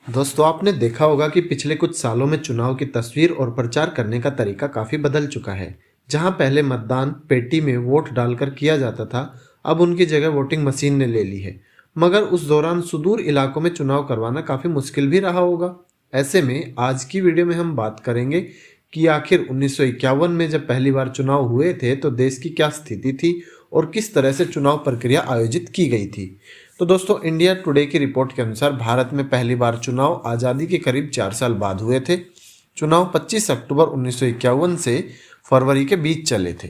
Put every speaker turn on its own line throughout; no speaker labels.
दोस्तों आपने देखा होगा कि पिछले कुछ सालों में चुनाव की तस्वीर और प्रचार करने का तरीका काफी बदल चुका है। जहां पहले मतदान पेटी में वोट डालकर किया जाता था, अब उनकी जगह वोटिंग मशीन ने ले ली है। मगर उस दौरान सुदूर इलाकों में चुनाव करवाना काफी मुश्किल भी रहा होगा। ऐसे में आज की वीडियो में हम बात करेंगे कि आखिर 1951 में जब पहली बार चुनाव हुए थे तो देश की क्या स्थिति थी और किस तरह से चुनाव प्रक्रिया आयोजित की गई थी। तो दोस्तों इंडिया टुडे की रिपोर्ट के अनुसार भारत में पहली बार चुनाव आज़ादी के करीब 4 साल बाद हुए थे। चुनाव 25 अक्टूबर 1951 से फरवरी के बीच चले थे।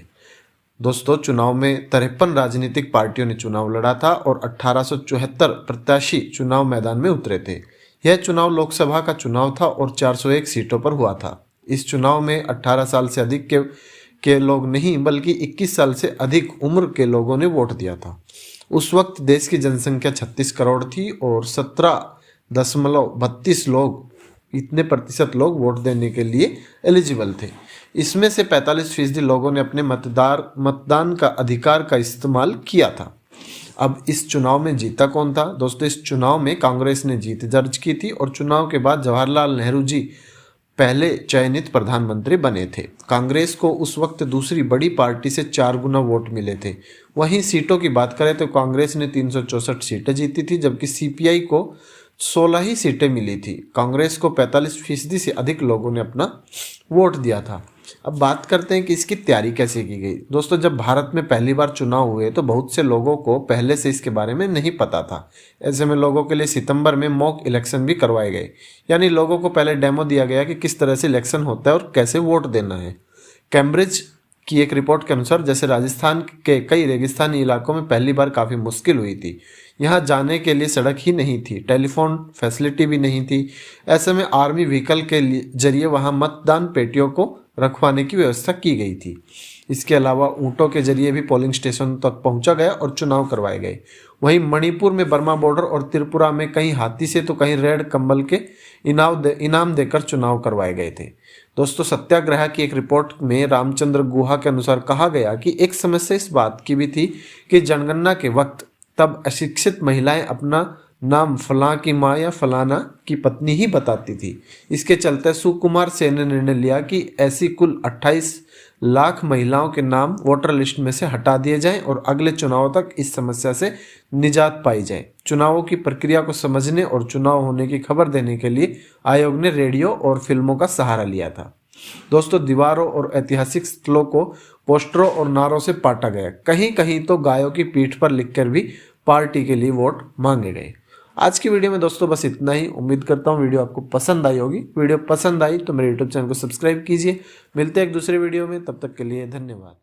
दोस्तों चुनाव में 53 राजनीतिक पार्टियों ने चुनाव लड़ा था और 1874 प्रत्याशी चुनाव मैदान में उतरे थे। यह चुनाव लोकसभा का चुनाव था और 401 सीटों पर हुआ था। इस चुनाव में 18 साल से अधिक के लोग नहीं बल्कि 21 साल से अधिक उम्र के लोगों ने वोट दिया था। उस वक्त देश की जनसंख्या 36 करोड़ थी और 17.32 प्रतिशत लोग वोट देने के लिए एलिजिबल थे। इसमें से 45% लोगों ने अपने मतदान का अधिकार का इस्तेमाल किया था। अब इस चुनाव में जीता कौन था? दोस्तों इस चुनाव में कांग्रेस ने जीत दर्ज की थी और चुनाव के बाद जवाहरलाल नेहरू जी पहले चयनित प्रधानमंत्री बने थे। कांग्रेस को उस वक्त दूसरी बड़ी पार्टी से 4 गुना वोट मिले थे। वहीं सीटों की बात करें तो कांग्रेस ने 364 सीटें जीती थी जबकि सीपीआई को 16 ही सीटें मिली थी। कांग्रेस को 45% से अधिक लोगों ने अपना वोट दिया था। अब बात करते हैं कि इसकी तैयारी कैसे की गई। दोस्तों जब भारत में पहली बार चुनाव हुए तो बहुत से लोगों को पहले से इसके बारे में नहीं पता था। ऐसे में लोगों के लिए सितंबर में मॉक इलेक्शन भी करवाए गए, यानी लोगों को पहले डेमो दिया गया कि किस तरह से इलेक्शन होता है और कैसे वोट देना है। कैम्ब्रिज की एक रिपोर्ट के अनुसार जैसे राजस्थान के कई रेगिस्तानी इलाकों में पहली बार काफ़ी मुश्किल हुई थी। यहाँ जाने के लिए सड़क ही नहीं थी, टेलीफोन फैसिलिटी भी नहीं थी। ऐसे में आर्मी व्हीकल के जरिए वहाँ मतदान पेटियों को रखवाने की व्यवस्था की गई थी। इसके अलावा ऊँटों के जरिए भी पोलिंग स्टेशन तक पहुँचा गया और चुनाव करवाए गए। वहीं मणिपुर में बर्मा बॉर्डर और त्रिपुरा में कहीं हाथी से तो कहीं रेड कंबल के इनाम देकर चुनाव करवाए गए थे। दोस्तों सत्याग्रह की एक रिपोर्ट में रामचंद्र गुहा के अनुसार कहा गया कि एक समस्या इस बात की भी थी कि जनगणना के वक्त तब अशिक्षित महिलाएं अपना नाम फलां की माँ या फलाना की पत्नी ही बताती थी। इसके चलते सुकुमार सेन ने निर्णय लिया कि ऐसी कुल 28 लाख महिलाओं के नाम वोटर लिस्ट में से हटा दिए जाएं और अगले चुनाव तक इस समस्या से निजात पाई जाए। चुनावों की प्रक्रिया को समझने और चुनाव होने की खबर देने के लिए आयोग ने रेडियो और फिल्मों का सहारा लिया था। दोस्तों दीवारों और ऐतिहासिक स्थलों को पोस्टरों और नारों से पाटा गया। कहीं कहीं तो गायों की पीठ पर लिखकर भी पार्टी के लिए वोट मांगे गए। आज की वीडियो में दोस्तों बस इतना ही। उम्मीद करता हूँ वीडियो आपको पसंद आई होगी। वीडियो पसंद आई तो मेरे यूट्यूब चैनल को सब्सक्राइब कीजिए। मिलते हैं एक दूसरे वीडियो में, तब तक के लिए धन्यवाद।